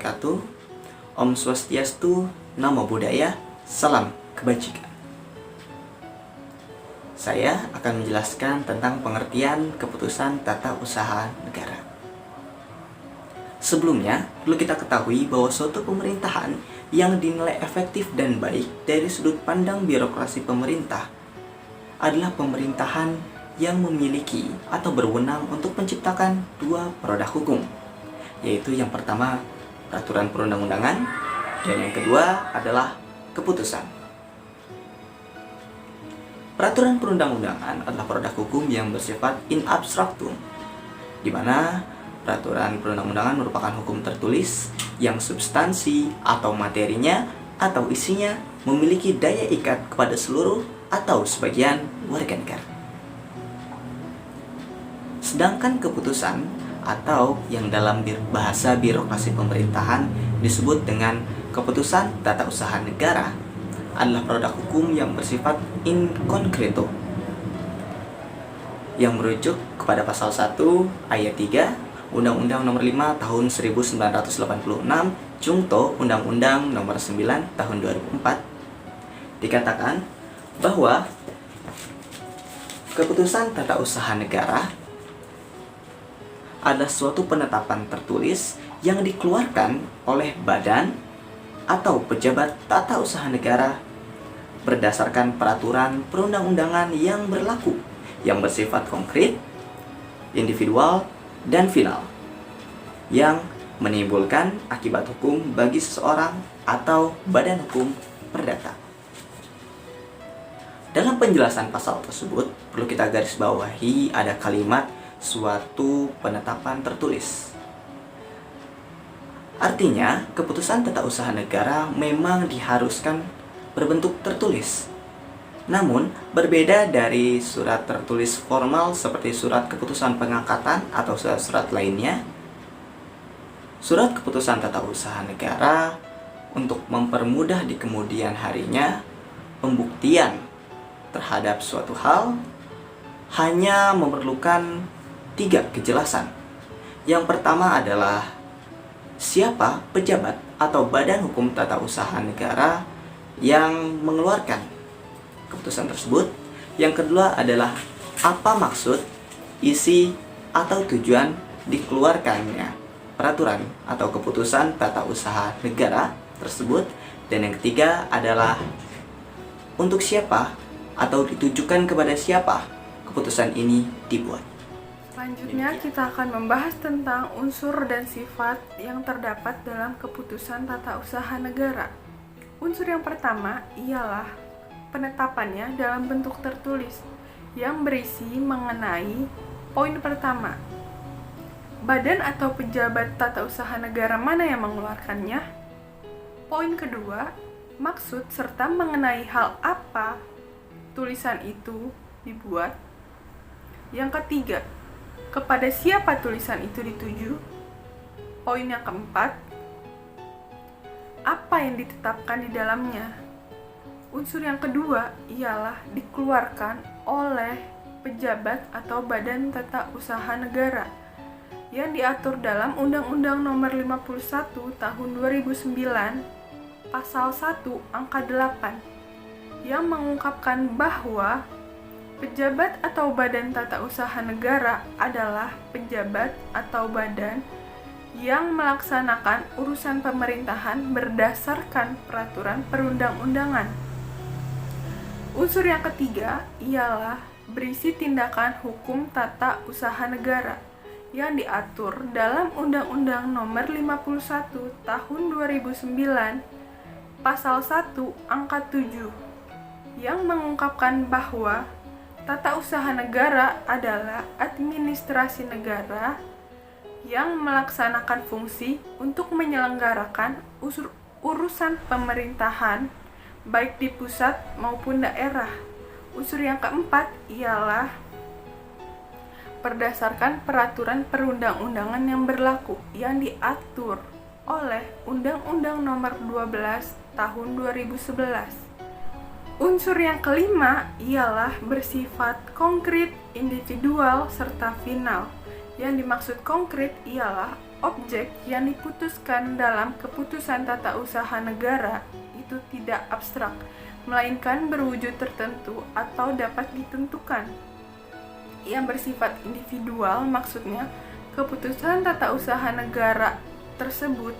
wabarakatuh. Om Swastiastu, Namo Buddhaya, Salam Kebajikan. Saya akan menjelaskan tentang pengertian keputusan tata usaha negara. Sebelumnya, perlu kita ketahui bahwa suatu pemerintahan yang dinilai efektif dan baik dari sudut pandang birokrasi pemerintah adalah pemerintahan yang memiliki atau berwenang untuk menciptakan dua produk hukum, yaitu yang pertama peraturan perundang-undangan dan yang kedua adalah keputusan. Peraturan perundang-undangan adalah produk hukum yang bersifat in abstractum, di mana peraturan perundang-undangan merupakan hukum tertulis yang substansi atau materinya atau isinya memiliki daya ikat kepada seluruh atau sebagian warga negara. Sedangkan keputusan atau yang dalam bahasa birokrasi pemerintahan disebut dengan keputusan tata usaha negara adalah produk hukum yang bersifat in concreto yang merujuk kepada pasal 1 ayat 3 Undang-Undang Nomor 5 Tahun 1986 Junto Undang-Undang Nomor 9 Tahun 2004 dikatakan bahwa keputusan tata usaha negara adalah suatu penetapan tertulis yang dikeluarkan oleh badan atau pejabat tata usaha negara berdasarkan peraturan perundang-undangan yang berlaku, yang bersifat konkret, individual, dan final, yang menimbulkan akibat hukum bagi seseorang atau badan hukum perdata. Dalam penjelasan pasal tersebut, perlu kita garis bawahi ada kalimat suatu penetapan tertulis. Artinya, keputusan tata usaha negara memang diharuskan berbentuk tertulis. Namun, berbeda dari surat tertulis formal seperti surat keputusan pengangkatan atau surat lainnya, surat keputusan tata usaha negara untuk mempermudah di kemudian harinya pembuktian terhadap suatu hal hanya memerlukan 3 kejelasan. Yang pertama adalah siapa pejabat atau badan hukum tata usaha negara yang mengeluarkan keputusan tersebut. Yang kedua adalah apa maksud, isi, atau tujuan dikeluarkannya peraturan atau keputusan tata usaha negara tersebut. Dan yang ketiga adalah untuk siapa atau ditujukan kepada siapa keputusan ini dibuat. Selanjutnya kita akan membahas tentang unsur dan sifat yang terdapat dalam keputusan tata usaha negara. Unsur yang pertama ialah penetapannya dalam bentuk tertulis yang berisi mengenai poin pertama, badan atau pejabat tata usaha negara mana yang mengeluarkannya. Poin kedua, maksud serta mengenai hal apa tulisan itu dibuat. Yang ketiga, kepada siapa tulisan itu dituju. Poin yang keempat, apa yang ditetapkan di dalamnya. Unsur yang kedua ialah dikeluarkan oleh pejabat atau badan tata usaha negara yang diatur dalam Undang-Undang Nomor 51 Tahun 2009 Pasal 1 Angka 8 yang mengungkapkan bahwa pejabat atau badan tata usaha negara adalah pejabat atau badan yang melaksanakan urusan pemerintahan berdasarkan peraturan perundang-undangan. Unsur yang ketiga ialah berisi tindakan hukum tata usaha negara yang diatur dalam Undang-Undang Nomor 51 Tahun 2009 Pasal 1 Angka 7 yang mengungkapkan bahwa tata usaha negara adalah administrasi negara yang melaksanakan fungsi untuk menyelenggarakan urusan pemerintahan baik di pusat maupun daerah. Unsur yang keempat ialah berdasarkan peraturan perundang-undangan yang berlaku yang diatur oleh Undang-Undang Nomor 12 Tahun 2011. Unsur yang kelima ialah bersifat konkret, individual, serta final. Yang dimaksud konkret ialah Objek yang diputuskan dalam keputusan tata usaha negara itu tidak abstrak, melainkan berwujud tertentu atau dapat ditentukan. Yang bersifat individual maksudnya keputusan tata usaha negara tersebut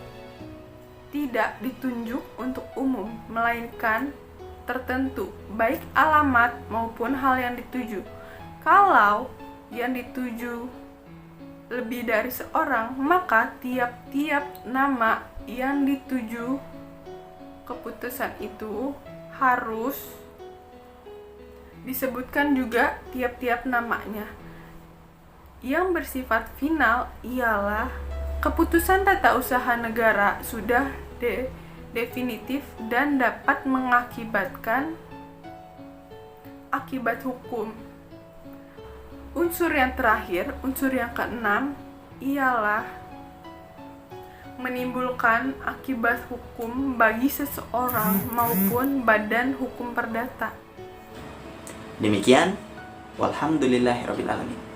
tidak ditunjuk untuk umum, melainkan tertentu, baik alamat maupun hal yang dituju. Kalau yang dituju lebih dari seorang, maka tiap-tiap nama yang dituju keputusan itu harus disebutkan juga tiap-tiap namanya. Yang bersifat final ialah keputusan tata usaha negara sudah definitif dan dapat mengakibatkan akibat hukum. Unsur yang terakhir, unsur yang keenam, ialah menimbulkan akibat hukum bagi seseorang maupun badan hukum perdata. Demikian, walhamdulillahirabbil alamin.